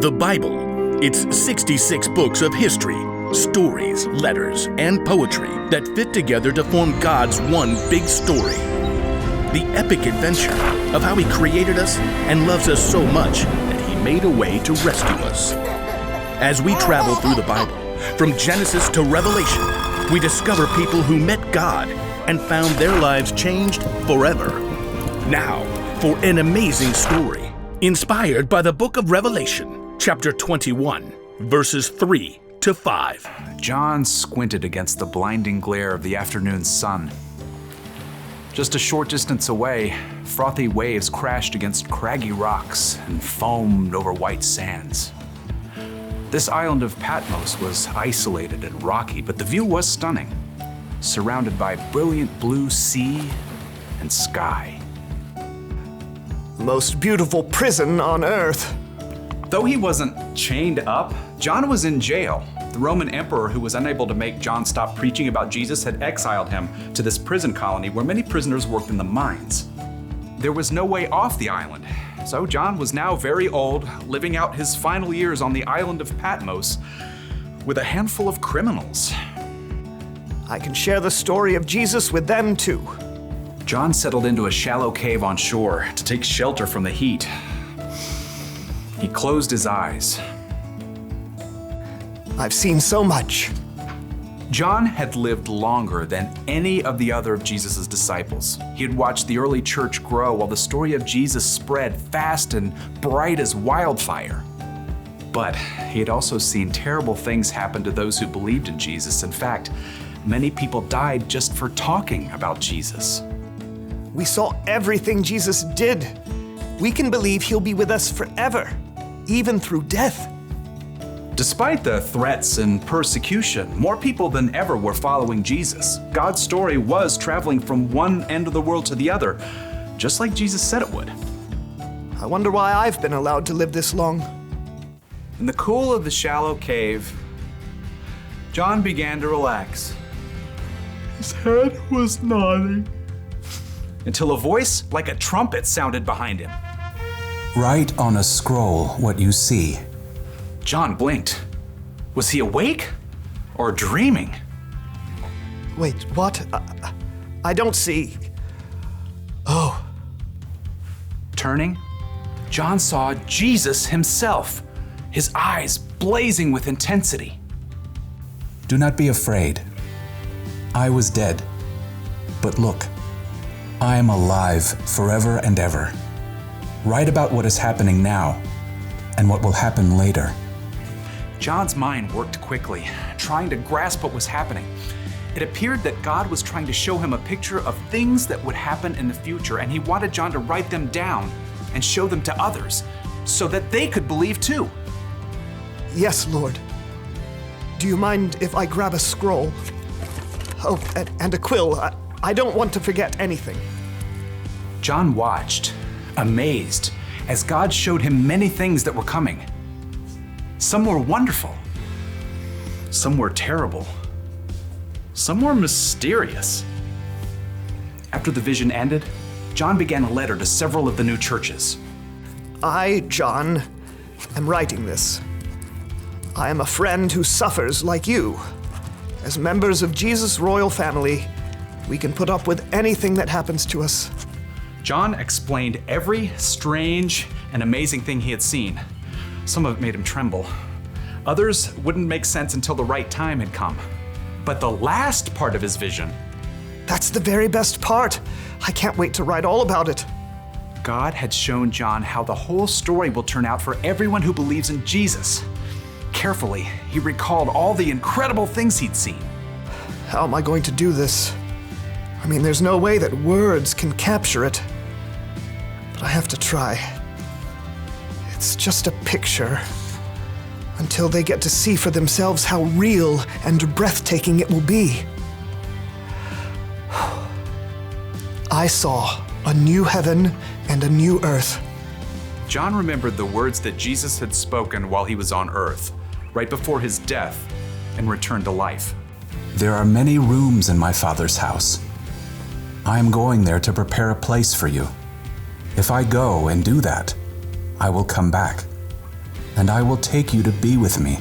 The Bible. It's 66 books of history, stories, letters, and poetry that fit together to form God's one big story. The epic adventure of how He created us and loves us so much that He made a way to rescue us. As we travel through the Bible, from Genesis to Revelation, we discover people who met God and found their lives changed forever. Now, for an amazing story, inspired by the book of Revelation, chapter 21, verses 3 to 5. John squinted against the blinding glare of the afternoon sun. Just a short distance away, frothy waves crashed against craggy rocks and foamed over white sands. This island of Patmos was isolated and rocky, but the view was stunning, surrounded by brilliant blue sea and sky. The most beautiful prison on earth. Though he wasn't chained up, John was in jail. The Roman emperor, who was unable to make John stop preaching about Jesus, had exiled him to this prison colony where many prisoners worked in the mines. There was no way off the island, so John was now very old, living out his final years on the island of Patmos with a handful of criminals. I can share the story of Jesus with them too. John settled into a shallow cave on shore to take shelter from the heat. He closed his eyes. I've seen so much. John had lived longer than any of the other of Jesus' disciples. He had watched the early church grow while the story of Jesus spread fast and bright as wildfire. But he had also seen terrible things happen to those who believed in Jesus. In fact, many people died just for talking about Jesus. We saw everything Jesus did. We can believe He'll be with us forever, even through death. Despite the threats and persecution, more people than ever were following Jesus. God's story was traveling from one end of the world to the other, just like Jesus said it would. I wonder why I've been allowed to live this long. In the cool of the shallow cave, John began to relax. His head was nodding, until a voice like a trumpet sounded behind him. Write on a scroll what you see. John blinked. Was he awake or dreaming? Wait, what? I don't see. Oh. Turning, John saw Jesus himself, his eyes blazing with intensity. Do not be afraid. I was dead, but look, I am alive forever and ever. Write about what is happening now and what will happen later. John's mind worked quickly, trying to grasp what was happening. It appeared that God was trying to show him a picture of things that would happen in the future, and he wanted John to write them down and show them to others so that they could believe too. Yes, Lord. Do you mind if I grab a scroll? Oh, and a quill. I don't want to forget anything. John watched, amazed, as God showed him many things that were coming. Some were wonderful. Some were terrible. Some were mysterious. After the vision ended, John began a letter to several of the new churches. I, John, am writing this. I am a friend who suffers like you. As members of Jesus' royal family, we can put up with anything that happens to us. John explained every strange and amazing thing he had seen. Some of it made him tremble. Others wouldn't make sense until the right time had come. But the last part of his vision, That's the very best part. I can't wait to write all about it. God had shown John how the whole story will turn out for everyone who believes in Jesus. Carefully, he recalled all the incredible things he'd seen. How am I going to do this? I mean, there's no way that words can capture it. But I have to try. It's just a picture. Until they get to see for themselves how real and breathtaking it will be. I saw a new heaven and a new earth. John remembered the words that Jesus had spoken while he was on earth, right before his death and return to life. There are many rooms in my Father's house. I am going there to prepare a place for you. If I go and do that, I will come back and I will take you to be with me.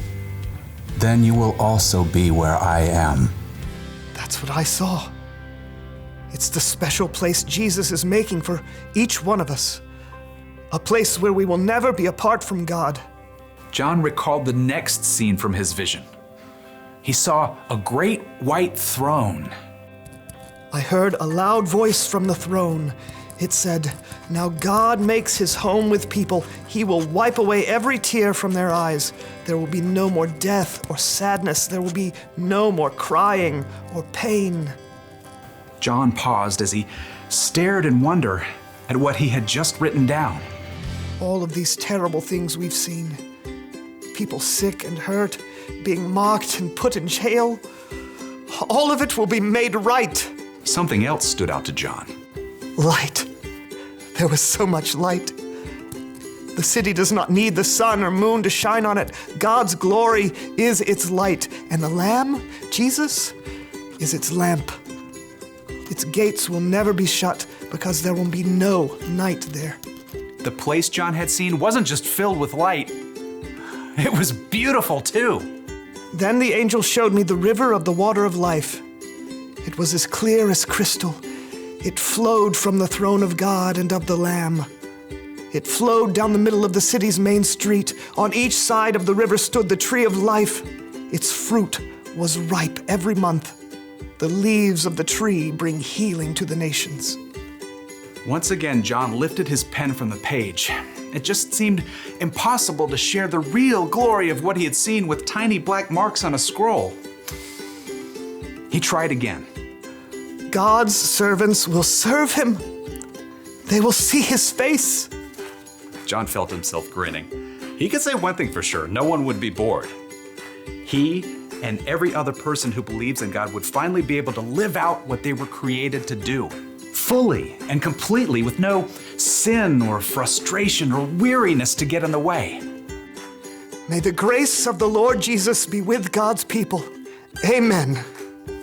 Then you will also be where I am. That's what I saw. It's the special place Jesus is making for each one of us. A place where we will never be apart from God. John recalled the next scene from his vision. He saw a great white throne. I heard a loud voice from the throne. It said, "Now God makes his home with people. He will wipe away every tear from their eyes. There will be no more death or sadness. There will be no more crying or pain." John paused as he stared in wonder at what he had just written down. All of these terrible things we've seen. People sick and hurt, being mocked and put in jail. All of it will be made right. Something else stood out to John. Light. There was so much light. The city does not need the sun or moon to shine on it. God's glory is its light, and the Lamb, Jesus, is its lamp. Its gates will never be shut because there will be no night there. The place John had seen wasn't just filled with light. It was beautiful too. Then the angel showed me the river of the water of life. It was as clear as crystal. It flowed from the throne of God and of the Lamb. It flowed down the middle of the city's main street. On each side of the river stood the tree of life. Its fruit was ripe every month. The leaves of the tree bring healing to the nations. Once again, John lifted his pen from the page. It just seemed impossible to share the real glory of what he had seen with tiny black marks on a scroll. He tried again. God's servants will serve him. They will see his face. John felt himself grinning. He could say one thing for sure, no one would be bored. He and every other person who believes in God would finally be able to live out what they were created to do, fully and completely, with no sin or frustration or weariness to get in the way. May the grace of the Lord Jesus be with God's people. Amen.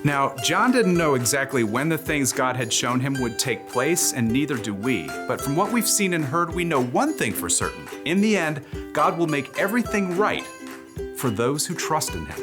Now, John didn't know exactly when the things God had shown him would take place, and neither do we. But from what we've seen and heard, we know one thing for certain. In the end, God will make everything right for those who trust in him.